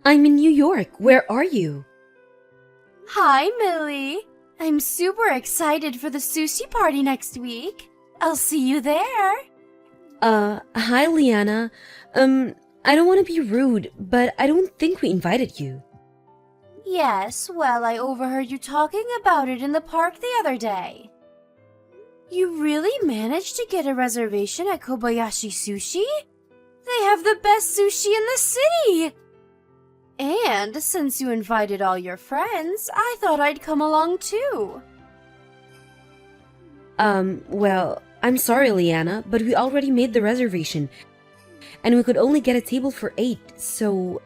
I'm in New York. Where are you? Hi, Millie. I'm super excited for the sushi party next week. I'll see you there. Hi, Liana. I don't want to be rude, but I don't think we invited you. Yes, well, I overheard you talking about it in the park the other day. You really managed to get a reservation at Kobayashi Sushi? They have the best sushi in the city! And since you invited all your friends, I thought I'd come along too. Well, I'm sorry, Liana, but we already made the reservation. And we could only get a table for 8, so,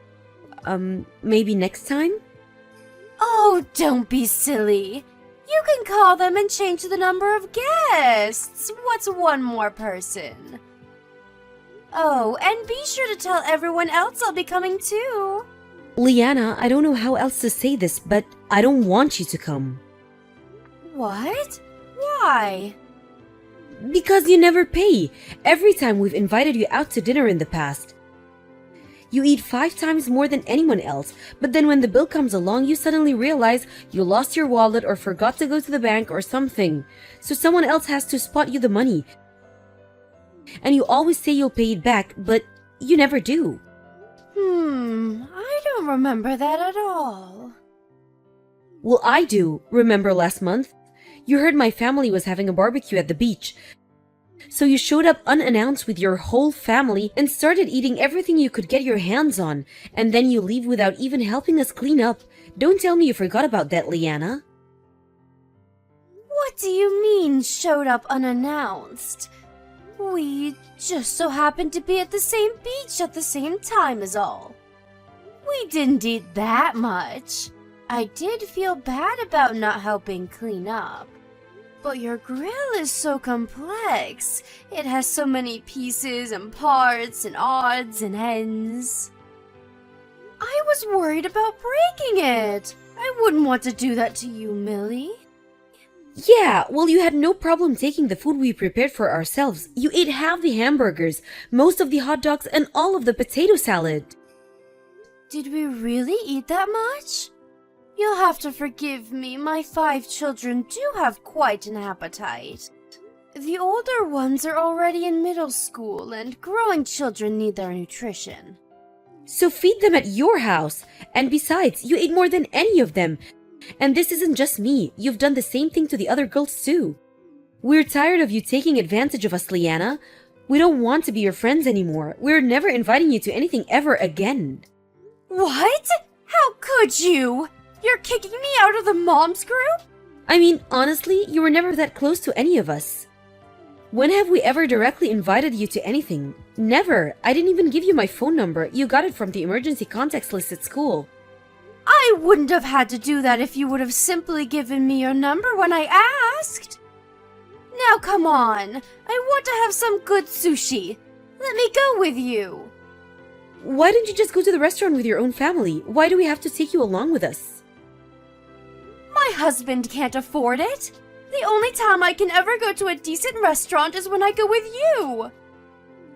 maybe next time? Oh, don't be silly. You can call them and change the number of guests. What's one more person? Oh, and be sure to tell everyone else I'll be coming too. Liana, I don't know how else to say this, but I don't want you to come. What? Why? Because you never pay. Every time we've invited you out to dinner in the past. You eat 5 times more than anyone else, but then when the bill comes along, you suddenly realize you lost your wallet or forgot to go to the bank or something. So someone else has to spot you the money. And you always say you'll pay it back, but you never do. I don't remember that at all. Well, I do. Remember last month? You heard my family was having a barbecue at the beach. So you showed up unannounced with your whole family and started eating everything you could get your hands on. And then you leave without even helping us clean up. Don't tell me you forgot about that, Liana. What do you mean, showed up unannounced? We just so happened to be at the same beach at the same time is all. We didn't eat that much. I did feel bad about not helping clean up. But your grill is so complex. It has so many pieces and parts and odds and ends. I was worried about breaking it. I wouldn't want to do that to you, Millie. Yeah, well, you had no problem taking the food we prepared for ourselves. You ate half the hamburgers, most of the hot dogs, and all of the potato salad. Did we really eat that much? You'll have to forgive me. My 5 children do have quite an appetite. The older ones are already in middle school, and growing children need their nutrition. So feed them at your house. And besides, you ate more than any of them. And this isn't just me. You've done the same thing to the other girls too. We're tired of you taking advantage of us, Liana. We don't want to be your friends anymore. We're never inviting you to anything ever again. What? How could you? You're kicking me out of the moms group? I mean, honestly, you were never that close to any of us. When have we ever directly invited you to anything? Never. I didn't even give you my phone number. You got it from the emergency contacts list at school. I wouldn't have had to do that if you would have simply given me your number when I asked. Now come on. I want to have some good sushi. Let me go with you. Why don't you just go to the restaurant with your own family? Why do we have to take you along with us? My husband can't afford it. The only time I can ever go to a decent restaurant is when I go with you.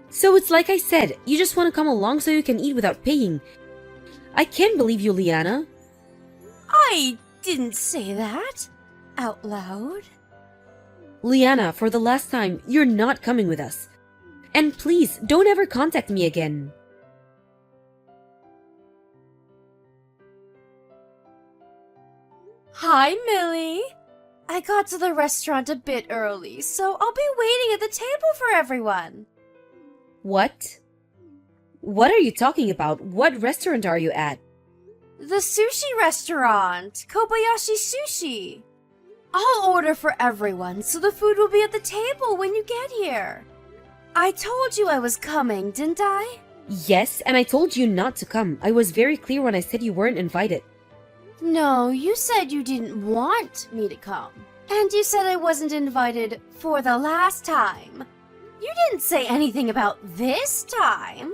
So it's like I said, you just want to come along so you can eat without paying. I can't believe you, Liana. I didn't say that out loud. Liana, for the last time, you're not coming with us. And please, don't ever contact me again. Hi, Millie. I got to the restaurant a bit early, so I'll be waiting at the table for everyone. What? What are you talking about? What restaurant are you at? The sushi restaurant, Kobayashi Sushi. I'll order for everyone, so the food will be at the table when you get here. I told you I was coming, didn't I? Yes, and I told you not to come. I was very clear when I said you weren't invited. No, you said you didn't want me to come. And you said I wasn't invited for the last time. You didn't say anything about this time.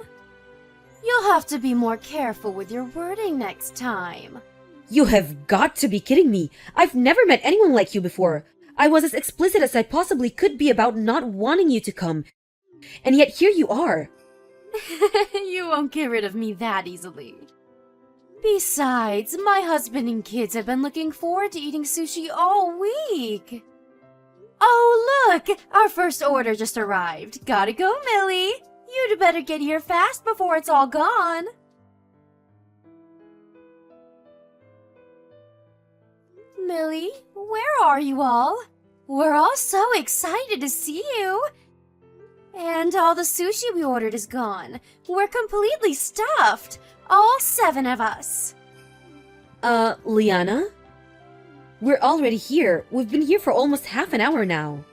You'll have to be more careful with your wording next time. You have got to be kidding me. I've never met anyone like you before. I was as explicit as I possibly could be about not wanting you to come. And yet here you are. You won't get rid of me that easily. Besides, my husband and kids have been looking forward to eating sushi all week. Oh, look! Our first order just arrived. Gotta go, Millie. You'd better get here fast before it's all gone. Millie, where are you all? We're all so excited to see you. And all the sushi we ordered is gone. We're completely stuffed. All 7 of us. Liana? We're already here. We've been here for almost half an hour now.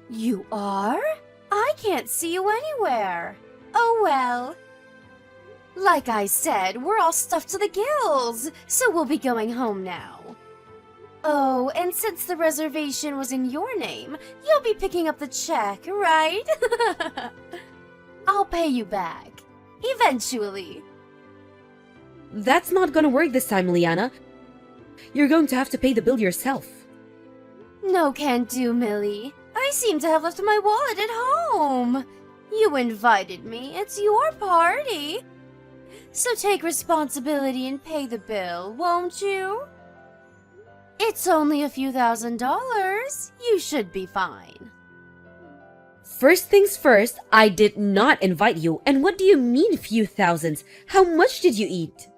You are? I can't see you anywhere. Oh well. Like I said, we're all stuffed to the gills, so we'll be going home now. Oh, and since the reservation was in your name, you'll be picking up the check, right? I'll pay you back. Eventually. That's not gonna work this time, Liana. You're going to have to pay the bill yourself. No can do, Millie. I seem to have left my wallet at home. You invited me. It's your party. So take responsibility and pay the bill, won't you? It's only a few $1,000s. You should be fine. First things first, I did not invite you. And what do you mean few thousands? How much did you eat?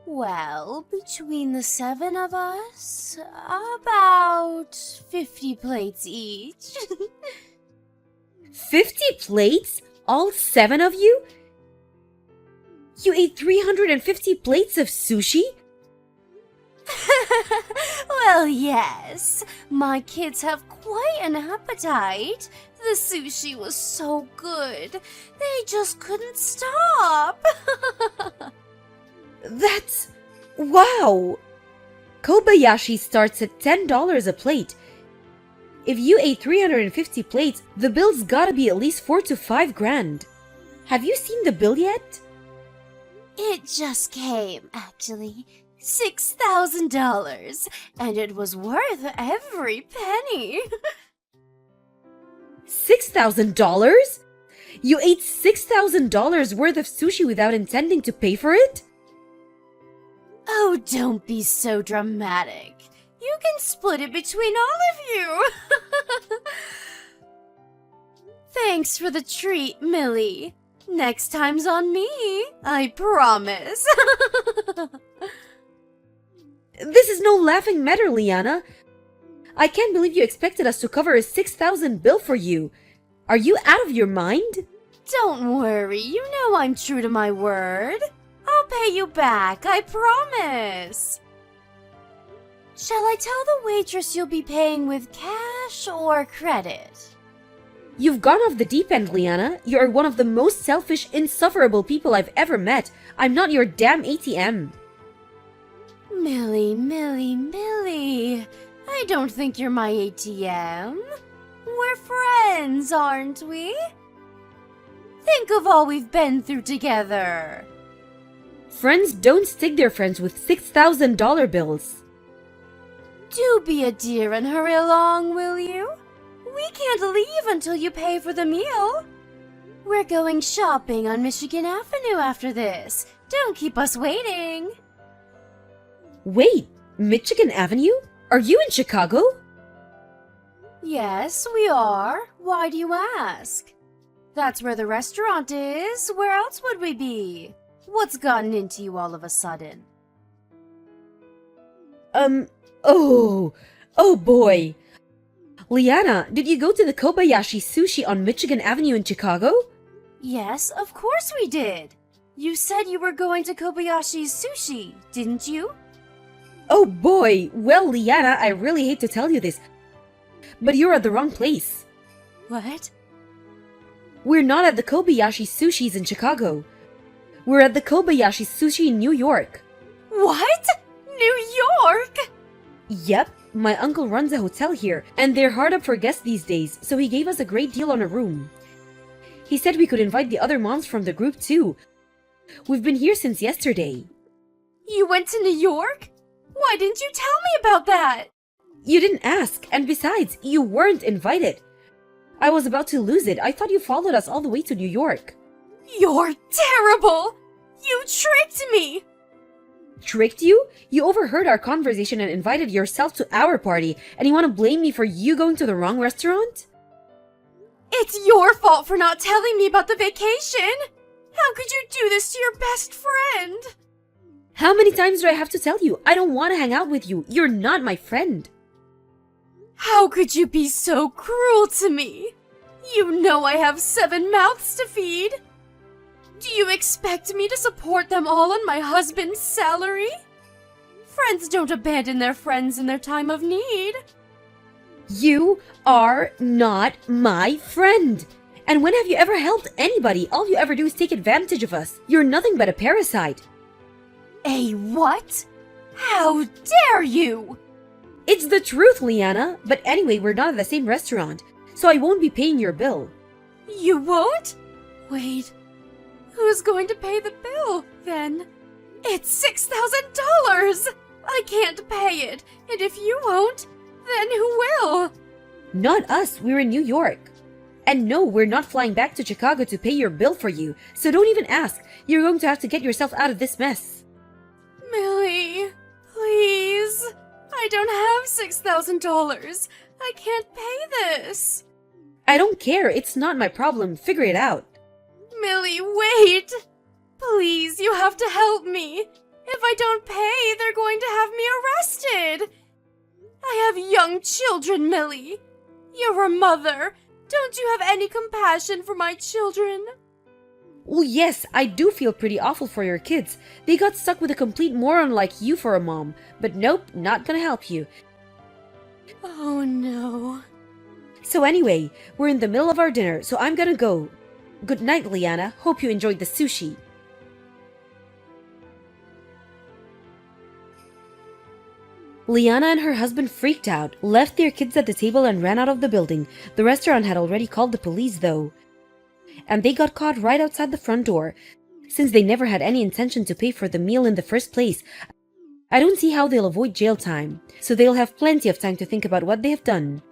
Well, between the 7 of us, about 50 plates each. 50 plates? All 7 of you? You ate 350 plates of sushi? Well, yes. My kids have quite an appetite. The sushi was so good. They just couldn't stop. That's... wow! Kobayashi starts at $10 a plate. If you ate 350 plates, the bill's gotta be at least 4 to 5 grand. Have you seen the bill yet? It just came, actually. $6,000, and it was worth every penny. $6,000? You ate $6,000 worth of sushi without intending to pay for it? Oh, don't be so dramatic. You can split it between all of you. Thanks for the treat, Millie. Next time's on me, I promise. This is no laughing matter, Liana. I can't believe you expected us to cover a 6,000 bill for you. Are you out of your mind? Don't worry, you know I'm true to my word. I'll pay you back, I promise. Shall I tell the waitress you'll be paying with cash or credit? You've gone off the deep end, Liana. You are one of the most selfish, insufferable people I've ever met. I'm not your damn ATM. Millie, Millie, Millie. I don't think you're my ATM. We're friends, aren't we? Think of all we've been through together. Friends don't stick their friends with $6,000 bills. Do be a dear and hurry along, will you? We can't leave until you pay for the meal. We're going shopping on Michigan Avenue after this. Don't keep us waiting. Wait, Michigan Avenue? Are you in Chicago? Yes, we are. Why do you ask? That's where the restaurant is. Where else would we be? What's gotten into you all of a sudden? Oh boy. Liana, did you go to the Kobayashi Sushi on Michigan Avenue in Chicago? Yes, of course we did. You said you were going to Kobayashi's Sushi, didn't you? Oh boy, well Liana, I really hate to tell you this, but you're at the wrong place. What? We're not at the Kobayashi Sushis in Chicago. We're at the Kobayashi Sushi in New York. What? New York? Yep, my uncle runs a hotel here, and they're hard up for guests these days, so he gave us a great deal on a room. He said we could invite the other moms from the group too. We've been here since yesterday. You went to New York? Why didn't you tell me about that? You didn't ask, and besides, you weren't invited. I was about to lose it. I thought you followed us all the way to New York. You're terrible! You tricked me! Tricked you? You overheard our conversation and invited yourself to our party, and you want to blame me for you going to the wrong restaurant? It's your fault for not telling me about the vacation! How could you do this to your best friend? How many times do I have to tell you? I don't want to hang out with you. You're not my friend. How could you be so cruel to me? You know I have 7 mouths to feed. Do you expect me to support them all on my husband's salary? Friends don't abandon their friends in their time of need. You are not my friend. And when have you ever helped anybody? All you ever do is take advantage of us. You're nothing but a parasite. A what? How dare you? It's the truth, Liana. But anyway, we're not at the same restaurant, so I won't be paying your bill. You won't? Wait, who's going to pay the bill, then? It's $6,000! I can't pay it, and if you won't, then who will? Not us, we're in New York. And no, we're not flying back to Chicago to pay your bill for you, so don't even ask. You're going to have to get yourself out of this mess. Millie, please. I don't have $6,000. I can't pay this. I don't care, it's not my problem. Figure it out. Millie, wait! Please, you have to help me. If I don't pay, they're going to have me arrested. I have young children, Millie. You're a mother. Don't you have any compassion for my children? Well, yes, I do feel pretty awful for your kids. They got stuck with a complete moron like you for a mom. But nope, not gonna help you. Oh no. So anyway, we're in the middle of our dinner, so I'm gonna go. Good night, Liana. Hope you enjoyed the sushi. Liana and her husband freaked out, left their kids at the table and ran out of the building. The restaurant had already called the police though. And they got caught right outside the front door. Since they never had any intention to pay for the meal in the first place, I don't see how they'll avoid jail time. So they'll have plenty of time to think about what they have done.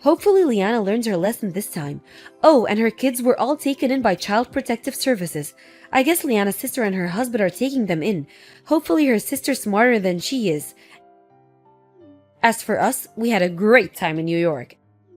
Hopefully Liana learns her lesson this time. Oh, and her kids were all taken in by Child Protective Services. I guess Liana's sister and her husband are taking them in. Hopefully her sister's smarter than she is. As for us, we had a great time in New York.